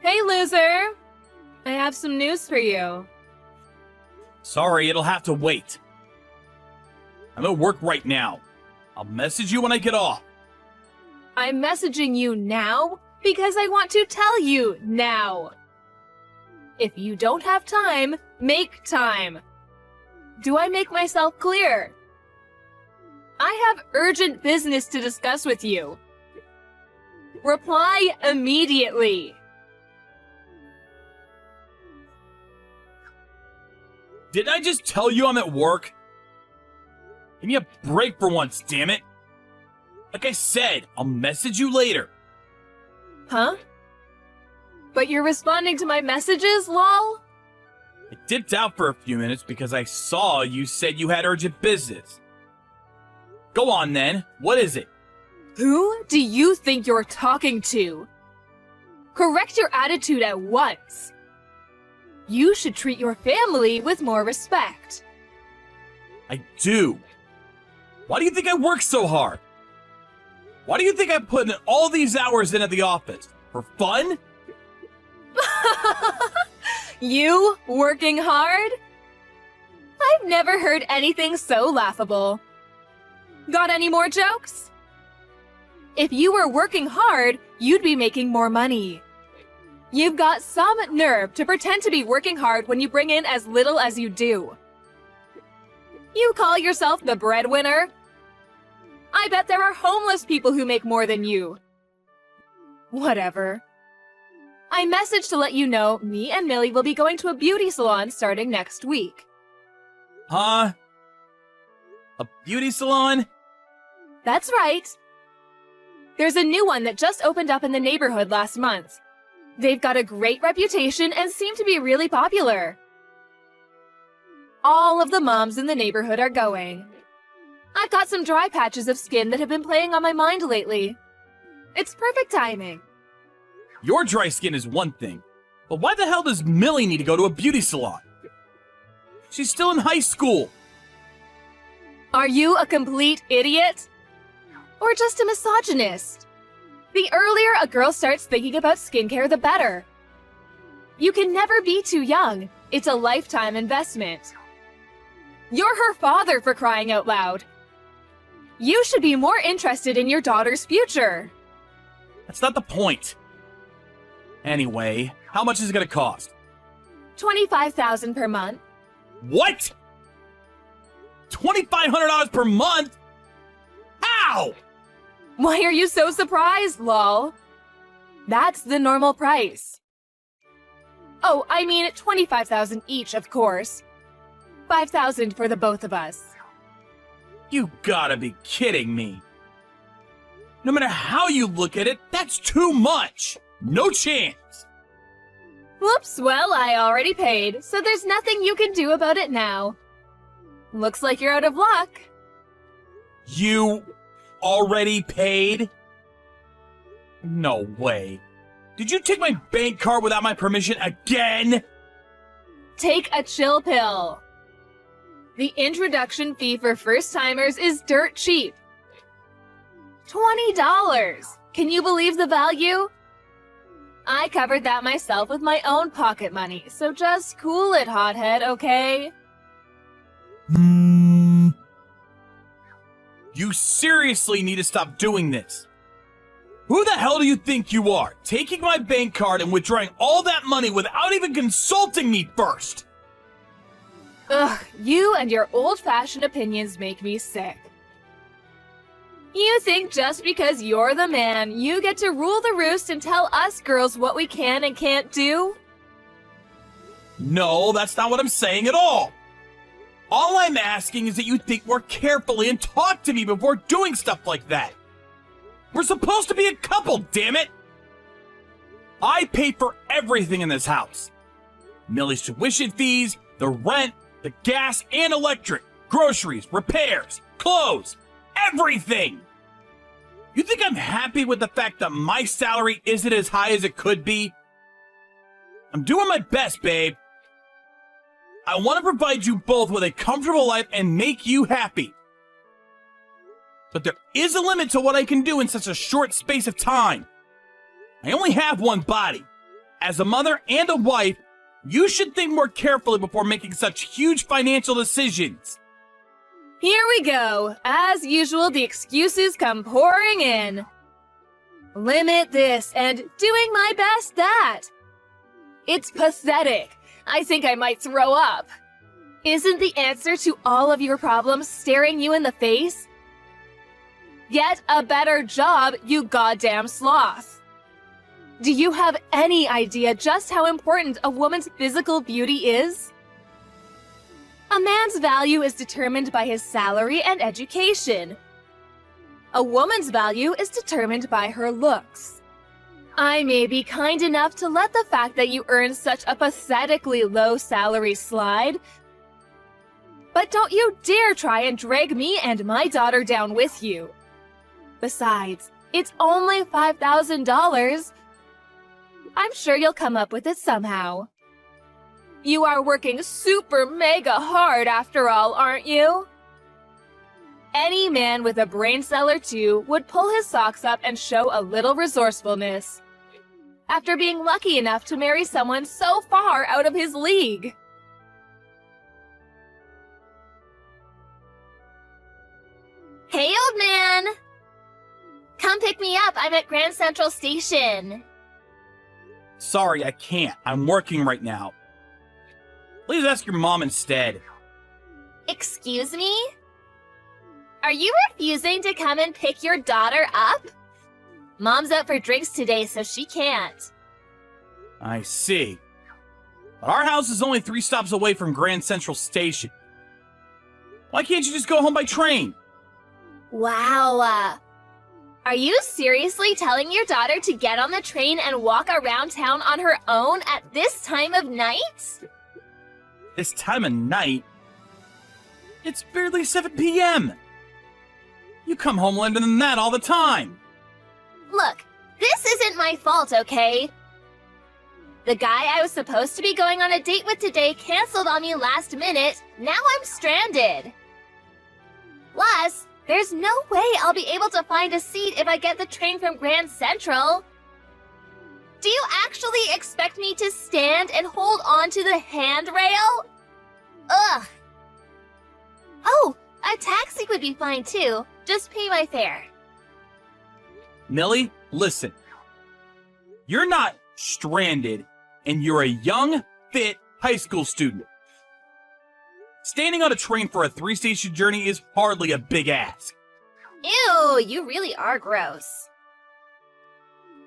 Hey, loser! I have some news for you. Sorry, it'll have to wait. I'm at work right now. I'll message you when I get off. I'm messaging you now because I want to tell you now. If you don't have time, make time. Do I make myself clear? I have urgent business to discuss with you. Reply immediately. Did I just tell you I'm at work? Give me a break for once, damn it. Like I said, I'll message you later. Huh? But you're responding to my messages, lol? I dipped out for a few minutes because I saw you said you had urgent business. Go on then, what is it? Who do you think you're talking to? Correct your attitude at once. You should treat your family with more respect. I do. Why do you think I work so hard? Why do you think I put in all these hours in at the office? For fun? You working hard? I've never heard anything so laughable. Got any more jokes? If you were working hard, you'd be making more money. You've got some nerve to pretend to be working hard when you bring in as little as you do. You call yourself the breadwinner? I bet there are homeless people who make more than you. Whatever. I messaged to let you know me and Millie will be going to a beauty salon starting next week. Huh? A beauty salon? That's right. There's a new one that just opened up in the neighborhood last month. They've got a great reputation and seem to be really popular. All of the moms in the neighborhood are going. I've got some dry patches of skin that have been playing on my mind lately. It's perfect timing. Your dry skin is one thing, but why the hell does Millie need to go to a beauty salon? She's still in high school. Are you a complete idiot? Or just a misogynist? The earlier a girl starts thinking about skincare, the better. You can never be too young. It's a lifetime investment. You're her father, for crying out loud. You should be more interested in your daughter's future. That's not the point. Anyway, how much is it gonna cost? $25,000 per month. What? $2,500 per month? How? Why are you so surprised, lol? That's the normal price. Oh, I mean $25,000 each, of course. $5,000 for the both of us. You gotta be kidding me. No matter how you look at it, that's too much. No chance. Whoops, well, I already paid, so there's nothing you can do about it now. Looks like you're out of luck. You already paid? No way. Did you take my bank card without my permission again? Take a chill pill. The introduction fee for first-timers is dirt cheap. $20. Can you believe the value? I covered that myself with my own pocket money, so just cool it, hothead, okay? You seriously need to stop doing this. Who the hell do you think you are, taking my bank card and withdrawing all that money without even consulting me first? Ugh, you and your old-fashioned opinions make me sick. You think just because you're the man, you get to rule the roost and tell us girls what we can and can't do? No, that's not what I'm saying at all. All I'm asking is that you think more carefully and talk to me before doing stuff like that. We're supposed to be a couple, damn it! I pay for everything in this house. Millie's tuition fees, the rent, the gas and electric, groceries, repairs, clothes, everything! You think I'm happy with the fact that my salary isn't as high as it could be? I'm doing my best, babe. I want to provide you both with a comfortable life and make you happy. But there is a limit to what I can do in such a short space of time. I only have one body. As a mother and a wife, you should think more carefully before making such huge financial decisions. Here we go. As usual, the excuses come pouring in. Limit this and doing my best that. It's pathetic. I think I might throw up. Isn't the answer to all of your problems staring you in the face? Get a better job, you goddamn sloth. Do you have any idea just how important a woman's physical beauty is? A man's value is determined by his salary and education. A woman's value is determined by her looks. I may be kind enough to let the fact that you earn such a pathetically low salary slide, but don't you dare try and drag me and my daughter down with you. Besides, it's only $5,000. I'm sure you'll come up with it somehow. You are working super mega hard after all, aren't you? Any man with a brain cell or two would pull his socks up and show a little resourcefulness after being lucky enough to marry someone so far out of his league. Hey, old man! Come pick me up. I'm at Grand Central Station. Sorry, I can't. I'm working right now. Please ask your mom instead. Excuse me? Are you refusing to come and pick your daughter up? Mom's out for drinks today, so she can't. I see. But our house is only 3 stops away from Grand Central Station. Why can't you just go home by train? Wow. Are you seriously telling your daughter to get on the train and walk around town on her own at this time of night? This time of night? It's barely 7 p.m. You come home later than that all the time. Look, this isn't my fault, okay? The guy I was supposed to be going on a date with today canceled on me last minute. Now I'm stranded. Plus, there's no way I'll be able to find a seat if I get the train from Grand Central. Do you actually expect me to stand and hold on to the handrail? Ugh. Oh, a taxi would be fine too. Just pay my fare. Millie, listen. You're not stranded, and you're a young, fit high school student. Standing on a train for a 3-station journey is hardly a big ask. Ew, you really are gross.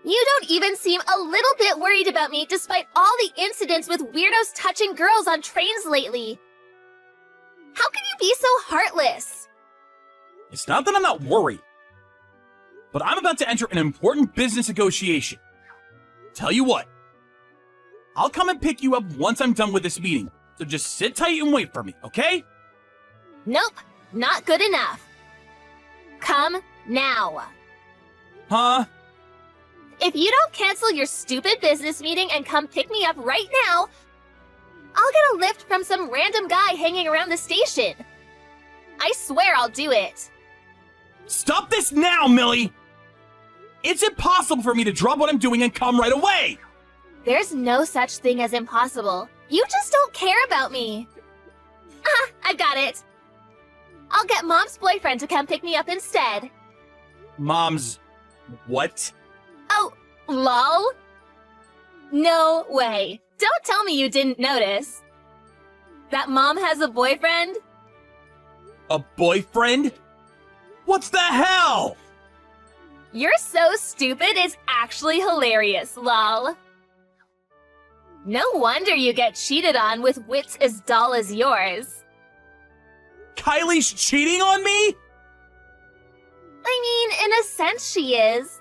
You don't even seem a little bit worried about me despite all the incidents with weirdos touching girls on trains lately. How can you be so heartless? It's not that I'm not worried, but I'm about to enter an important business negotiation. Tell you what, I'll come and pick you up once I'm done with this meeting, so just sit tight and wait for me, okay? Nope, not good enough. Come now. Huh? If you don't cancel your stupid business meeting and come pick me up right now, I'll get a lift from some random guy hanging around the station. I swear I'll do it. Stop this now, Millie! It's impossible for me to drop what I'm doing and come right away! There's no such thing as impossible. You just don't care about me. Ah, I've got it. I'll get Mom's boyfriend to come pick me up instead. Mom's... what? Oh, lol? No way. Don't tell me you didn't notice. That Mom has a boyfriend? A boyfriend? What's the hell? You're so stupid, it's actually hilarious, lol. No wonder you get cheated on with wits as dull as yours. Kylie's cheating on me? I mean, in a sense she is.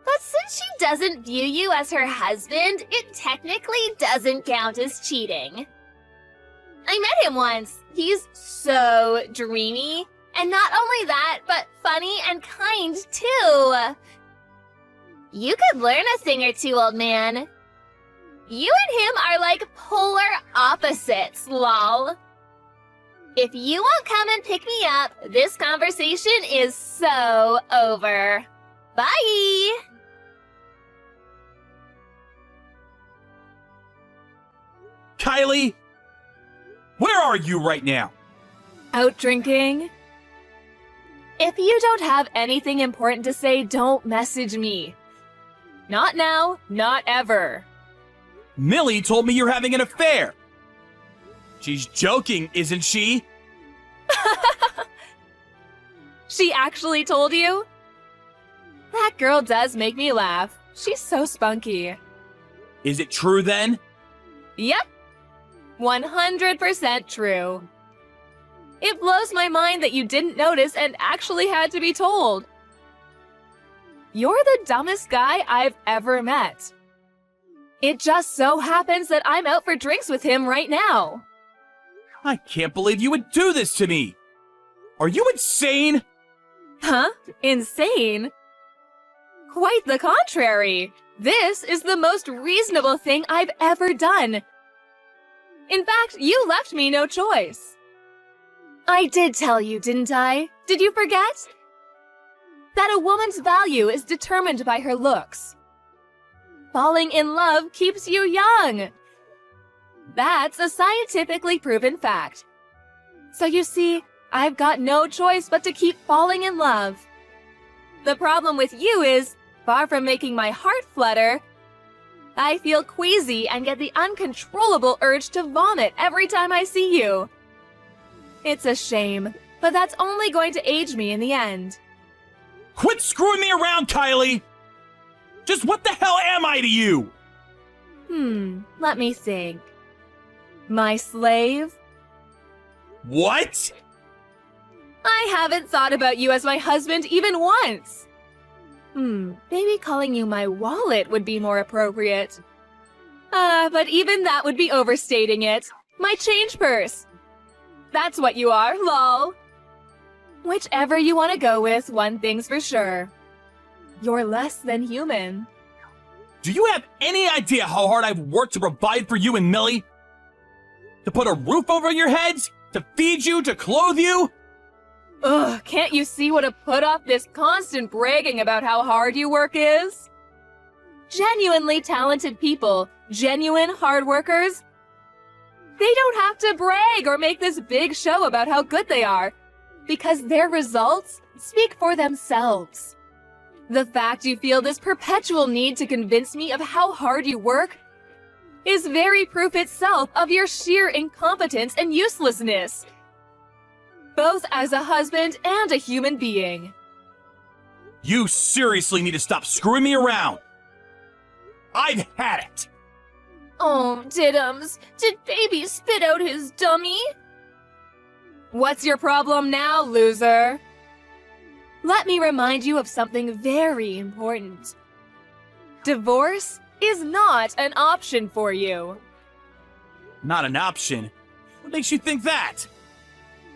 But since she doesn't view you as her husband, it technically doesn't count as cheating. I met him once. He's so dreamy. And not only that, but funny and kind, too. You could learn a thing or two, old man. You and him are like polar opposites, lol. If you won't come and pick me up, this conversation is so over. Bye! Kylie? Where are you right now? Out drinking? If you don't have anything important to say, don't message me. Not now, not ever. Millie told me you're having an affair. She's joking, isn't she? She actually told you? That girl does make me laugh. She's so spunky. Is it true then? Yep. 100% true. It blows my mind that you didn't notice and actually had to be told. You're the dumbest guy I've ever met. It just so happens that I'm out for drinks with him right now. I can't believe you would do this to me. Are you insane? Huh? Insane? Quite the contrary. This is the most reasonable thing I've ever done. In fact, you left me no choice. I did tell you, didn't I? Did you forget? That a woman's value is determined by her looks. Falling in love keeps you young. That's a scientifically proven fact. So you see, I've got no choice but to keep falling in love. The problem with you is, far from making my heart flutter, I feel queasy and get the uncontrollable urge to vomit every time I see you. It's a shame, but that's only going to age me in the end. Quit screwing me around, Kylie! Just what the hell am I to you? Let me think. My slave? What? I haven't thought about you as my husband even once. Maybe calling you my wallet would be more appropriate. But even that would be overstating it. My change purse. That's what you are, lol. Whichever you want to go with, one thing's for sure. You're less than human. Do you have any idea how hard I've worked to provide for you and Millie? To put a roof over your heads? To feed you? To clothe you? Ugh, can't you see what a put-off this constant bragging about how hard you work is? Genuinely talented people, genuine hard workers, they don't have to brag or make this big show about how good they are, because their results speak for themselves. The fact you feel this perpetual need to convince me of how hard you work is very proof itself of your sheer incompetence and uselessness, both as a husband and a human being. You seriously need to stop screwing me around. I've had it. Oh, Diddums, did baby spit out his dummy? What's your problem now, loser? Let me remind you of something very important. Divorce is not an option for you. Not an option? What makes you think that?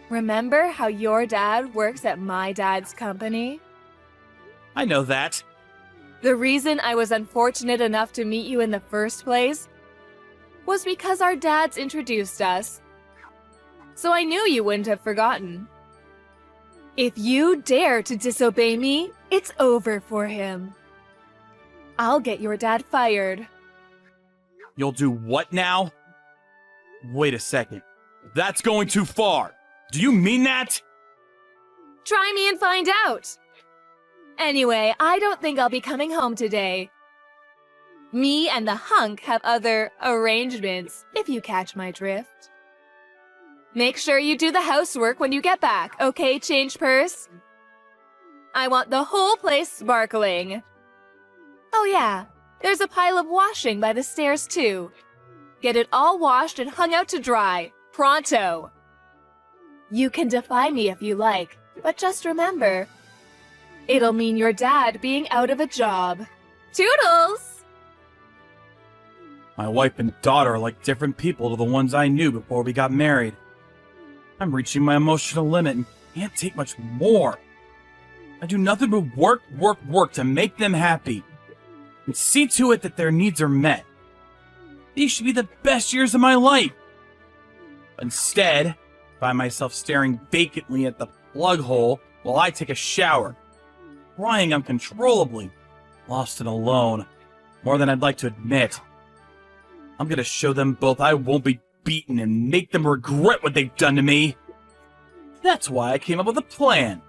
Remember how your dad works at my dad's company? I know that. The reason I was unfortunate enough to meet you in the first place was because our dads introduced us. So I knew you wouldn't have forgotten. If you dare to disobey me, it's over for him. I'll get your dad fired. You'll do what now? Wait a second. That's going too far. Do you mean that? Try me and find out. Anyway, I don't think I'll be coming home today. Me and the hunk have other arrangements, if you catch my drift. Make sure you do the housework when you get back, okay, change purse? I want the whole place sparkling. Oh yeah, there's a pile of washing by the stairs too. Get it all washed and hung out to dry, pronto. You can defy me if you like, but just remember, it'll mean your dad being out of a job. Toodles! My wife and daughter are like different people to the ones I knew before we got married. I'm reaching my emotional limit and can't take much more. I do nothing but work to make them happy and see to it that their needs are met. These should be the best years of my life. Instead, I find myself staring vacantly at the plug hole while I take a shower, crying uncontrollably, lost and alone, more than I'd like to admit. I'm gonna show them both I won't be beaten and make them regret what they've done to me. That's why I came up with a plan.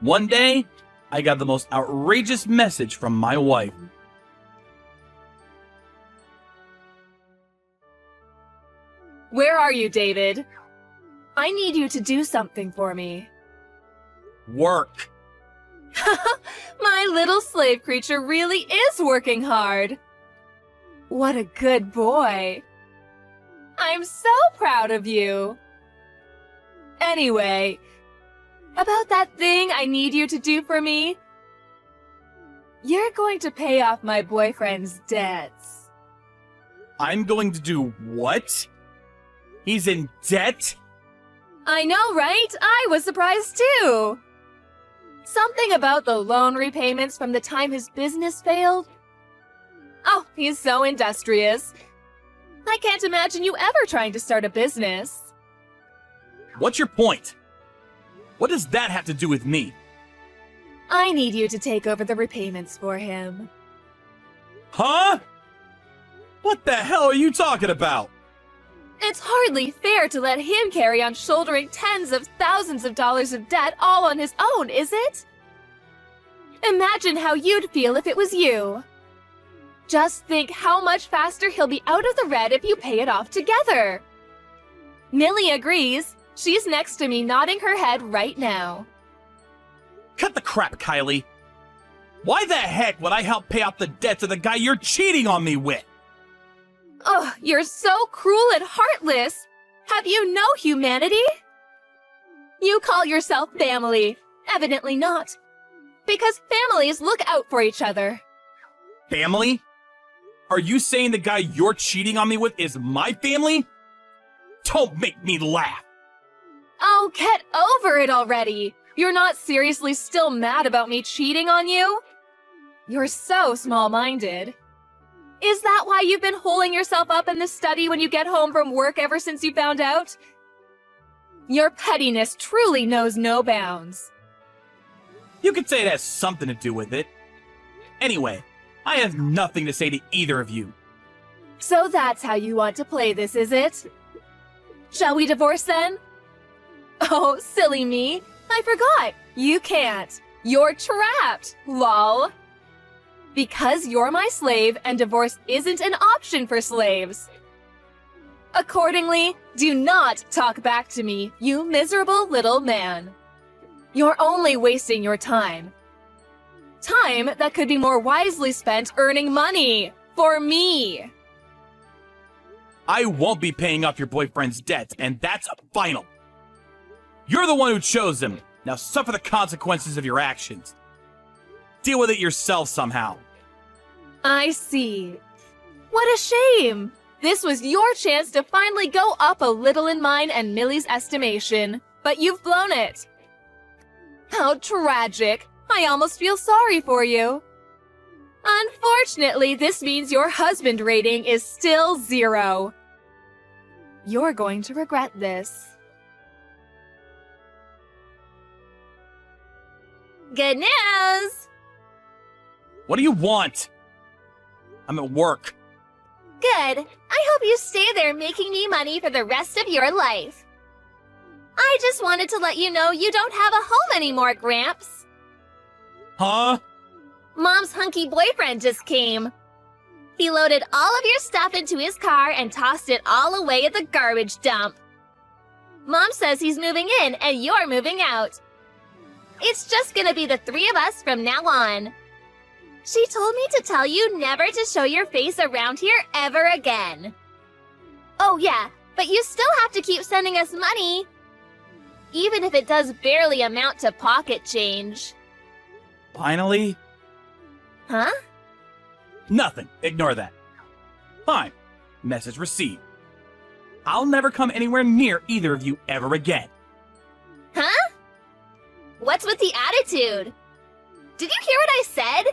One day, I got the most outrageous message from my wife. Where are you, David? I need you to do something for me. Work. My little slave creature really is working hard. What a good boy. I'm so proud of you. Anyway, about that thing I need you to do for me, you're going to pay off my boyfriend's debts. I'm going to do what? He's in debt? I know, right? I was surprised too. Something about the loan repayments from the time his business failed. Oh, he's so industrious. I can't imagine you ever trying to start a business. What's your point? What does that have to do with me? I need you to take over the repayments for him. Huh? What the hell are you talking about? It's hardly fair to let him carry on shouldering tens of thousands of dollars of debt all on his own, is it? Imagine how you'd feel if it was you. Just think how much faster he'll be out of the red if you pay it off together. Millie agrees. She's next to me nodding her head right now. Cut the crap, Kylie. Why the heck would I help pay off the debts of the guy you're cheating on me with? Oh, you're so cruel and heartless. Have you no humanity? You call yourself family. Evidently not. Because families look out for each other. Family? Are you saying the guy you're cheating on me with is my family? Don't make me laugh. Oh, get over it already. You're not seriously still mad about me cheating on you? You're so small-minded. Is that why you've been holding yourself up in the study when you get home from work ever since you found out? Your pettiness truly knows no bounds. You could say it has something to do with it. Anyway, I have nothing to say to either of you. So that's how you want to play this, is it? Shall we divorce then? Oh, silly me. I forgot. You can't. You're trapped, lol. Because you're my slave and divorce isn't an option for slaves. Accordingly, do not talk back to me, you miserable little man. You're only wasting your time. Time that could be more wisely spent earning money for me. I won't be paying off your boyfriend's debts, and that's final. You're the one who chose him. Now suffer the consequences of your actions. Deal with it yourself somehow. I see. What a shame. This was your chance to finally go up a little in mine and Millie's estimation, but you've blown it. How tragic. I almost feel sorry for you. Unfortunately, this means your husband rating is still 0. You're going to regret this. Good news! What do you want? I'm at work. Good. I hope you stay there making me money for the rest of your life. I just wanted to let you know you don't have a home anymore, Gramps. Huh? Mom's hunky boyfriend just came. He loaded all of your stuff into his car and tossed it all away at the garbage dump. Mom says he's moving in and you're moving out. It's just gonna be the 3 of us from now on. She told me to tell you never to show your face around here ever again. Oh yeah, but you still have to keep sending us money. Even if it does barely amount to pocket change. Finally? Huh? Nothing. Ignore that. Fine. Message received. I'll never come anywhere near either of you ever again. Huh? What's with the attitude? Did you hear what I said?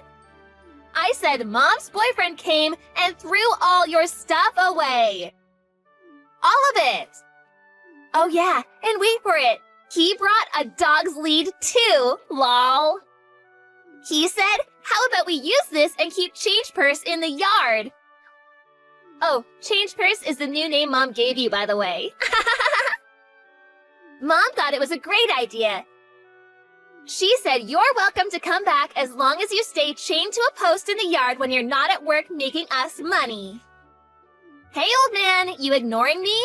I said Mom's boyfriend came and threw all your stuff away. All of it. Oh yeah, and wait for it. He brought a dog's lead too, lol. He said, how about we use this and keep change purse in the yard? Oh, Change Purse is the new name Mom gave you, by the way. Mom thought it was a great idea. She said you're welcome to come back as long as you stay chained to a post in the yard when you're not at work making us money. Hey, old man, you ignoring me?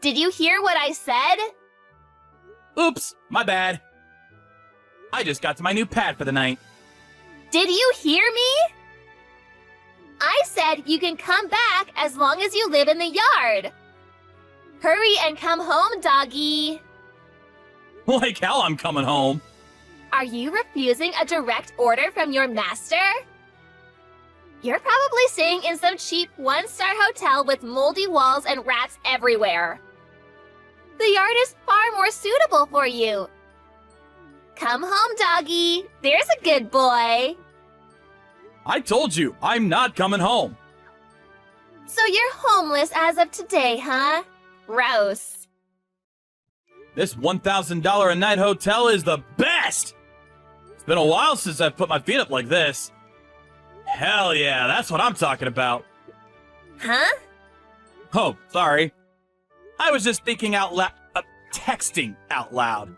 Did you hear what I said? Oops, my bad. I just got to my new pad for the night. Did you hear me? I said you can come back as long as you live in the yard. Hurry and come home, doggy. Like hell I'm coming home. Are you refusing a direct order from your master? You're probably staying in some cheap one-star hotel with moldy walls and rats everywhere. The yard is far more suitable for you. Come home, doggy. There's a good boy. I told you, I'm not coming home. So you're homeless as of today, huh? Gross. This $1,000 a night hotel is the best! It's been a while since I've put my feet up like this. Hell yeah, that's what I'm talking about. Huh? Oh, sorry. I was just thinking out loud, texting out loud.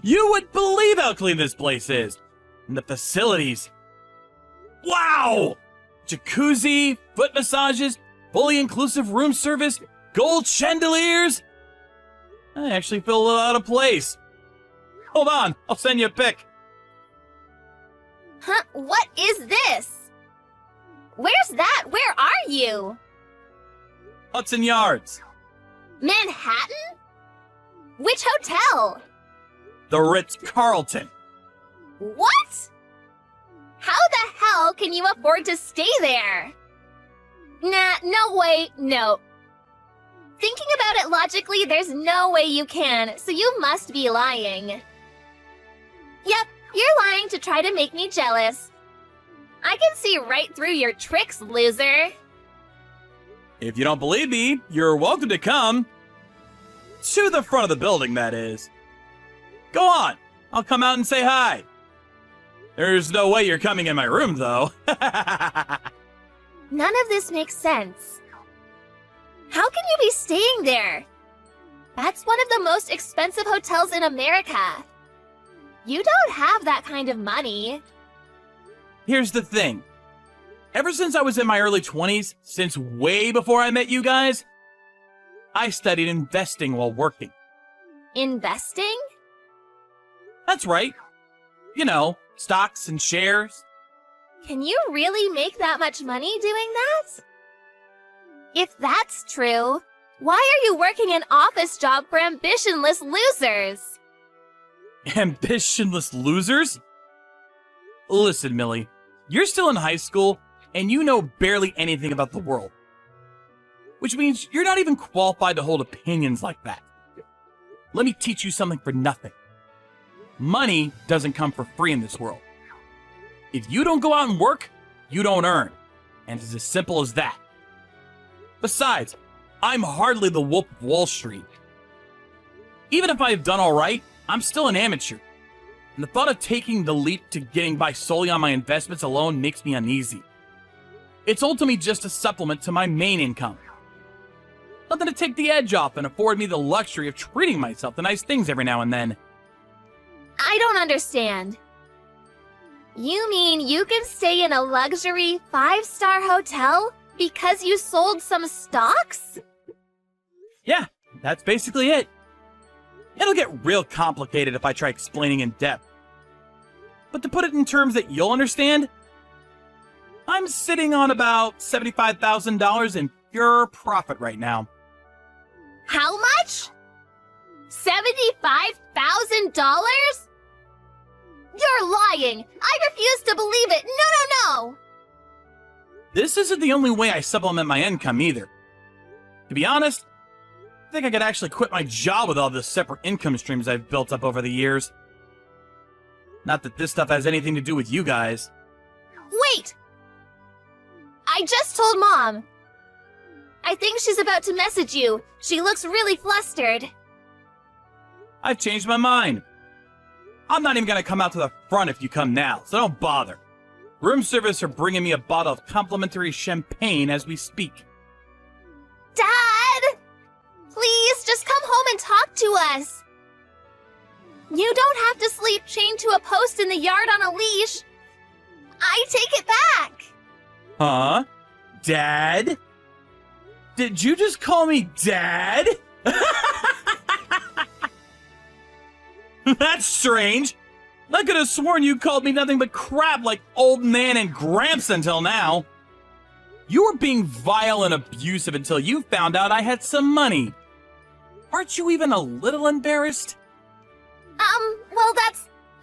You would believe how clean this place is. And the facilities. Wow! Jacuzzi, foot massages, fully inclusive room service, gold chandeliers. I actually feel a little out of place. Hold on, I'll send you a pic. Huh? What is this? Where's that? Where are you? Hudson Yards. Manhattan? Which hotel? The Ritz-Carlton. What? How the hell can you afford to stay there? Nah, no way, no. Thinking about it logically, there's no way you can, so you must be lying. Yep, you're lying to try to make me jealous. I can see right through your tricks, loser. If you don't believe me, you're welcome to come. To the front of the building, that is. Go on, I'll come out and say hi. There's no way you're coming in my room, though. None of this makes sense. How can you be staying there? That's one of the most expensive hotels in America. You don't have that kind of money. Here's the thing. Ever since I was in my early 20s, since way before I met you guys, I studied investing while working. Investing? That's right. You know, stocks and shares. Can you really make that much money doing that? If that's true, why are you working an office job for ambitionless losers? Ambitionless losers? Listen, Millie, you're still in high school, and you know barely anything about the world. Which means you're not even qualified to hold opinions like that. Let me teach you something for nothing. Money doesn't come for free in this world. If you don't go out and work, you don't earn. And it's as simple as that. Besides, I'm hardly the Wolf of Wall Street. Even if I've done all right, I'm still an amateur. And the thought of taking the leap to getting by solely on my investments alone makes me uneasy. It's ultimately just a supplement to my main income. Nothing to take the edge off and afford me the luxury of treating myself to nice things every now and then. I don't understand. You mean you can stay in a luxury 5-star hotel because you sold some stocks? Yeah, that's basically it. It'll get real complicated if I try explaining in depth. But to put it in terms that you'll understand, I'm sitting on about $75,000 in pure profit right now. How much? $75,000? You're lying! I refuse to believe it! No! This isn't the only way I supplement my income either. To be honest, I think I could actually quit my job with all the separate income streams I've built up over the years. Not that this stuff has anything to do with you guys. Wait! I just told Mom. I think she's about to message you. She looks really flustered. I've changed my mind. I'm not even gonna come out to the front if you come now, so don't bother. Room service are bringing me a bottle of complimentary champagne as we speak. Dad! Please, just come home and talk to us. You don't have to sleep chained to a post in the yard on a leash. I take it back. Huh? Dad? Did you just call me Dad? That's strange. I could have sworn you called me nothing but crap like old man and Gramps until now. You were being vile and abusive until you found out I had some money. Aren't you even a little embarrassed? Well, the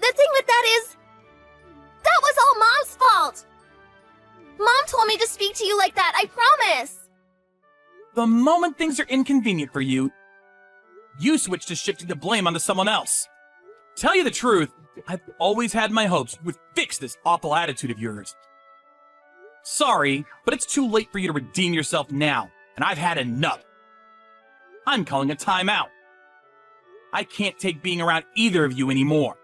thing with that is, that was all Mom's fault. Mom told me to speak to you like that, I promise. The moment things are inconvenient for you, you switch to shifting the blame onto someone else. Tell you the truth, I've always had my hopes you would fix this awful attitude of yours. Sorry, but it's too late for you to redeem yourself now, and I've had enough. I'm calling a timeout. I can't take being around either of you anymore.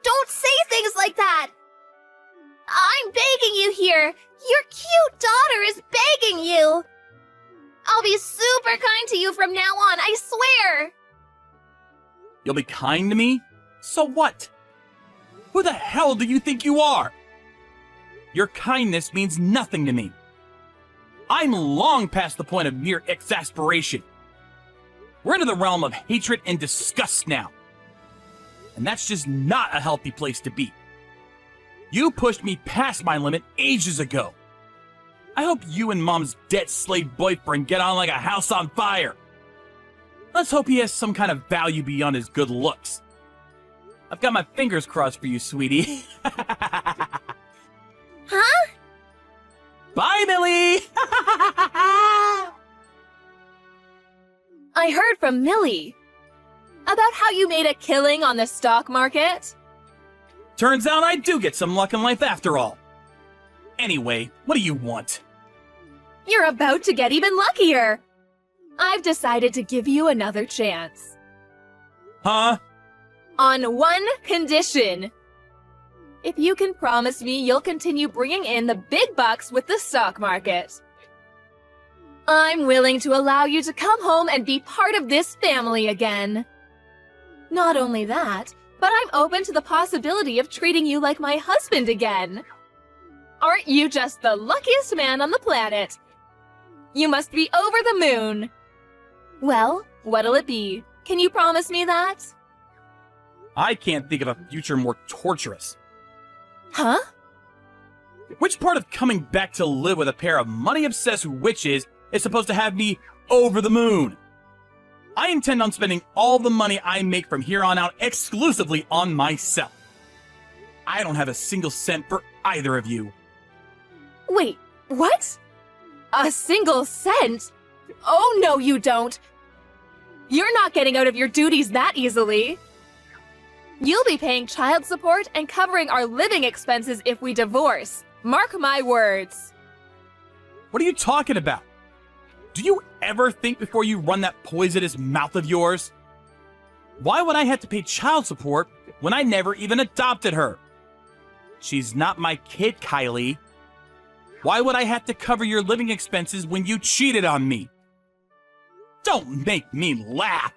Don't say things like that. I'm begging you here. Your cute daughter is begging you. I'll be super kind to you from now on, I swear. You'll be kind to me? So what? Who the hell do you think you are? Your kindness means nothing to me. I'm long past the point of mere exasperation. We're into the realm of hatred and disgust now. And that's just not a healthy place to be. You pushed me past my limit ages ago. I hope you and Mom's debt slave boyfriend get on like a house on fire. Let's hope he has some kind of value beyond his good looks. I've got my fingers crossed for you, sweetie. Huh? Bye, Millie! I heard from Millie about how you made a killing on the stock market. Turns out I do get some luck in life after all. Anyway, what do you want? You're about to get even luckier. I've decided to give you another chance. Huh? On one condition. If you can promise me you'll continue bringing in the big bucks with the stock market. I'm willing to allow you to come home and be part of this family again. Not only that, but I'm open to the possibility of treating you like my husband again. Aren't you just the luckiest man on the planet? You must be over the moon. Well, what'll it be? Can you promise me that? I can't think of a future more torturous. Huh? Which part of coming back to live with a pair of money-obsessed witches is supposed to have me over the moon? I intend on spending all the money I make from here on out exclusively on myself. I don't have a single cent for either of you. Wait, what? A single cent? Oh, no, you don't. You're not getting out of your duties that easily. You'll be paying child support and covering our living expenses if we divorce. Mark my words. What are you talking about? Do you ever think before you run that poisonous mouth of yours? Why would I have to pay child support when I never even adopted her? She's not my kid, Kylie. Why would I have to cover your living expenses when you cheated on me? Don't make me laugh.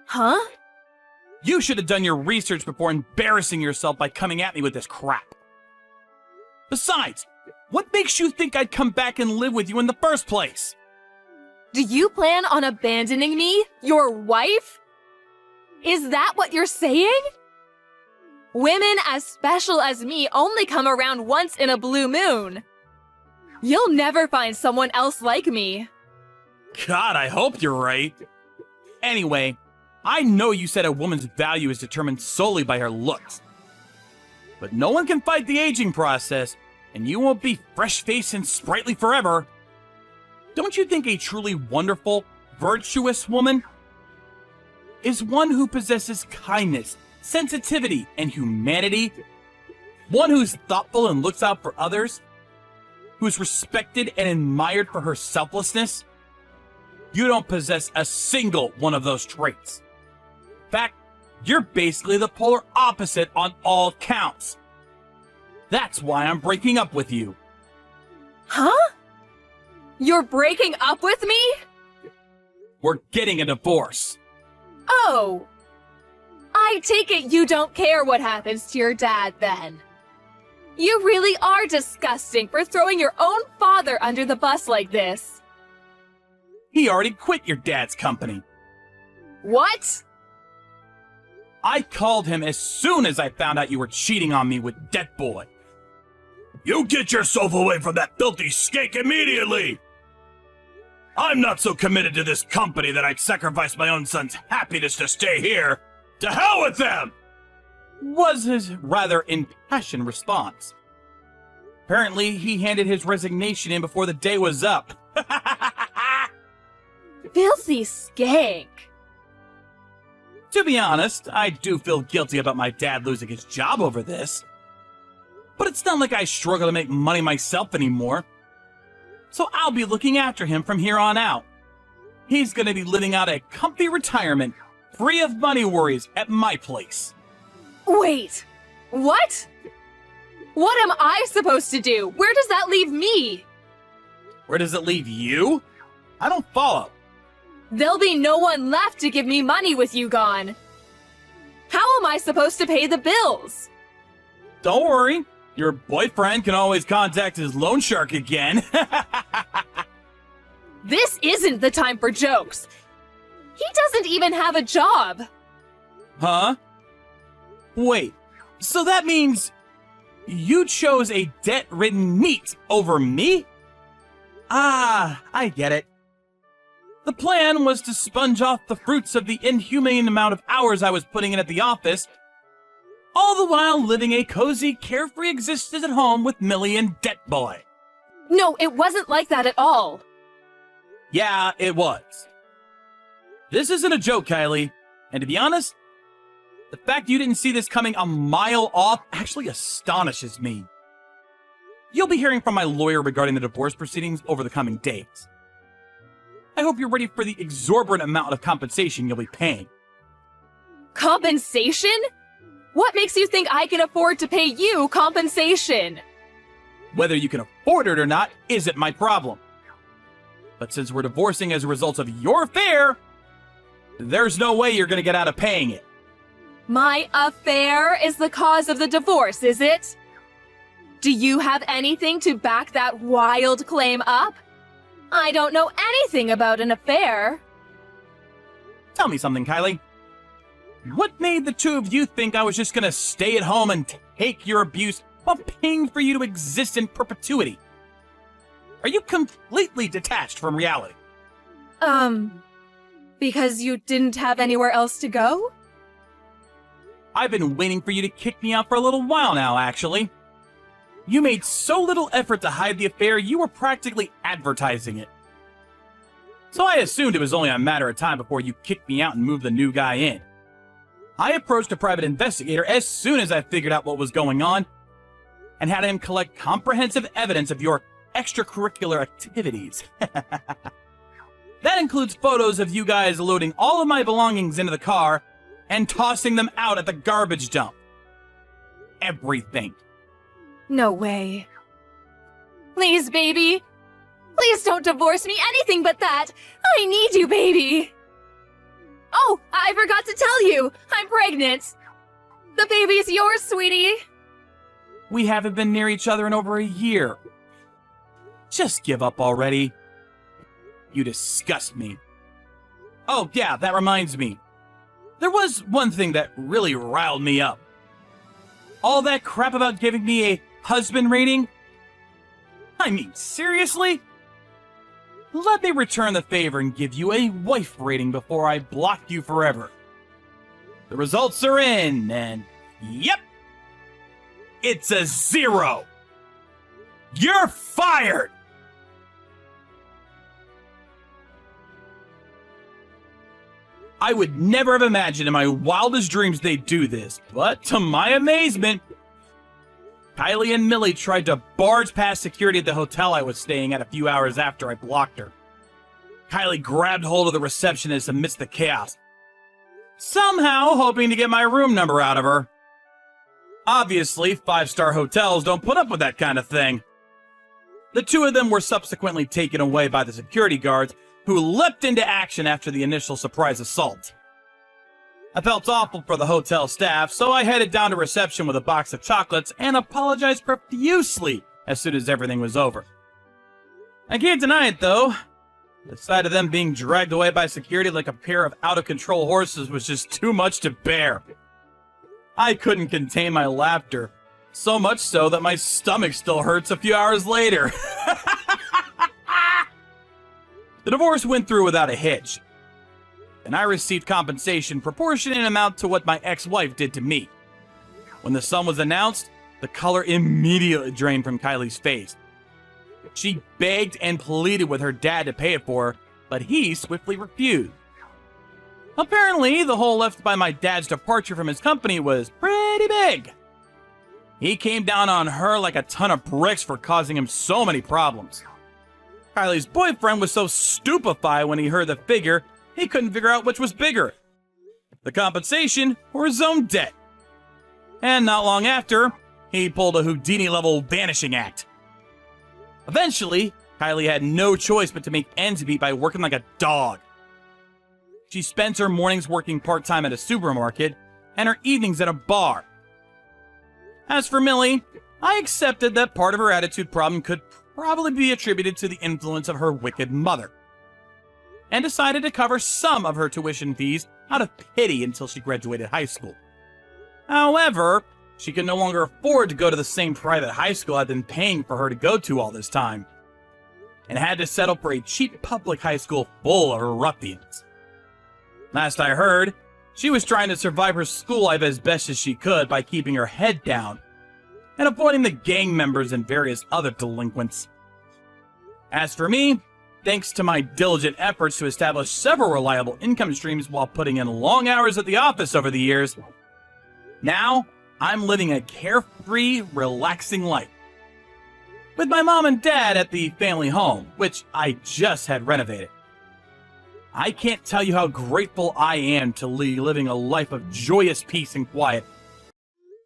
Huh? You should have done your research before embarrassing yourself by coming at me with this crap. Besides, what makes you think I'd come back and live with you in the first place? Do you plan on abandoning me, your wife? Is that what you're saying? Women as special as me only come around once in a blue moon. You'll never find someone else like me. God, I hope you're right. Anyway, I know you said a woman's value is determined solely by her looks. But no one can fight the aging process, and you won't be fresh-faced and sprightly forever. Don't you think a truly wonderful, virtuous woman is one who possesses kindness, sensitivity, and humanity? One who's thoughtful and looks out for others? Who's respected and admired for her selflessness? You don't possess a single one of those traits. In fact, you're basically the polar opposite on all counts. That's why I'm breaking up with you. Huh? You're breaking up with me? We're getting a divorce. Oh. I take it you don't care what happens to your dad then. You really are disgusting for throwing your own father under the bus like this. He already quit your dad's company. What? I called him as soon as I found out you were cheating on me with Debt Boy. You get yourself away from that filthy skank immediately! I'm not so committed to this company that I'd sacrifice my own son's happiness to stay here. To hell with them! Was his rather impassioned response. Apparently, he handed his resignation in before the day was up. Filthy skank. To be honest, I do feel guilty about my dad losing his job over this. But it's not like I struggle to make money myself anymore. So I'll be looking after him from here on out. He's gonna be living out a comfy retirement, free of money worries at my place. Wait, what? What am I supposed to do? Where does that leave me? Where does it leave you? I don't follow. There'll be no one left to give me money with you gone. How am I supposed to pay the bills? Don't worry. Your boyfriend can always contact his loan shark again. This isn't the time for jokes. He doesn't even have a job. Huh? Wait, so that means you chose a debt-ridden NEET over me? Ah, I get it. The plan was to sponge off the fruits of the inhumane amount of hours I was putting in at the office, all the while living a cozy, carefree existence at home with Millie and Debt Boy. No, it wasn't like that at all. Yeah, it was. This isn't a joke, Kylie, and to be honest, the fact you didn't see this coming a mile off actually astonishes me. You'll be hearing from my lawyer regarding the divorce proceedings over the coming days. I hope you're ready for the exorbitant amount of compensation you'll be paying. Compensation? What makes you think I can afford to pay you compensation? Whether you can afford it or not isn't my problem. But since we're divorcing as a result of your affair, there's no way you're gonna get out of paying it. My affair is the cause of the divorce, is it? Do you have anything to back that wild claim up? I don't know anything about an affair. Tell me something, Kylie. What made the two of you think I was just gonna stay at home and take your abuse while paying for you to exist in perpetuity? Are you completely detached from reality? Because you didn't have anywhere else to go? I've been waiting for you to kick me out for a little while now, actually. You made so little effort to hide the affair, you were practically advertising it. So I assumed it was only a matter of time before you kicked me out and moved the new guy in. I approached a private investigator as soon as I figured out what was going on, and had him collect comprehensive evidence of your extracurricular activities. That includes photos of you guys loading all of my belongings into the car and tossing them out at the garbage dump. Everything. No way. Please, baby. Please don't divorce me, anything but that. I need you, baby. Oh, I forgot to tell you. I'm pregnant. The baby's yours, sweetie. We haven't been near each other in over a year. Just give up already. You disgust me. Oh, yeah, that reminds me. There was one thing that really riled me up. All that crap about giving me a husband rating? I mean, seriously? Let me return the favor and give you a wife rating before I block you forever. The results are in, and yep, it's a 0. You're fired! I would never have imagined in my wildest dreams they'd do this, but to my amazement, Kylie and Millie tried to barge past security at the hotel I was staying at a few hours after I blocked her. Kylie grabbed hold of the receptionist amidst the chaos, somehow hoping to get my room number out of her. Obviously, five-star hotels don't put up with that kind of thing. The two of them were subsequently taken away by the security guards, who leapt into action after the initial surprise assault. I felt awful for the hotel staff, so I headed down to reception with a box of chocolates and apologized profusely as soon as everything was over. I can't deny it, though. The sight of them being dragged away by security like a pair of out-of-control horses was just too much to bear. I couldn't contain my laughter, so much so that my stomach still hurts a few hours later. The divorce went through without a hitch, and I received compensation proportionate in amount to what my ex-wife did to me. When the sum was announced, the color immediately drained from Kylie's face. She begged and pleaded with her dad to pay it for her, but he swiftly refused. Apparently, the hole left by my dad's departure from his company was pretty big. He came down on her like a ton of bricks for causing him so many problems. Kylie's boyfriend was so stupefied when he heard the figure, he couldn't figure out which was bigger, the compensation or his own debt. And not long after, he pulled a Houdini-level vanishing act. Eventually, Kylie had no choice but to make ends meet by working like a dog. She spends her mornings working part-time at a supermarket and her evenings at a bar. As for Millie, I accepted that part of her attitude problem could probably be attributed to the influence of her wicked mother, and decided to cover some of her tuition fees out of pity until she graduated high school. However, she could no longer afford to go to the same private high school I'd been paying for her to go to all this time, and had to settle for a cheap public high school full of ruffians. Last I heard, she was trying to survive her school life as best as she could by keeping her head down and avoiding the gang members and various other delinquents. As for me, thanks to my diligent efforts to establish several reliable income streams while putting in long hours at the office over the years, now I'm living a carefree, relaxing life. With my mom and dad at the family home, which I just had renovated. I can't tell you how grateful I am to be living a life of joyous peace and quiet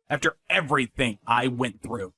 after everything I went through.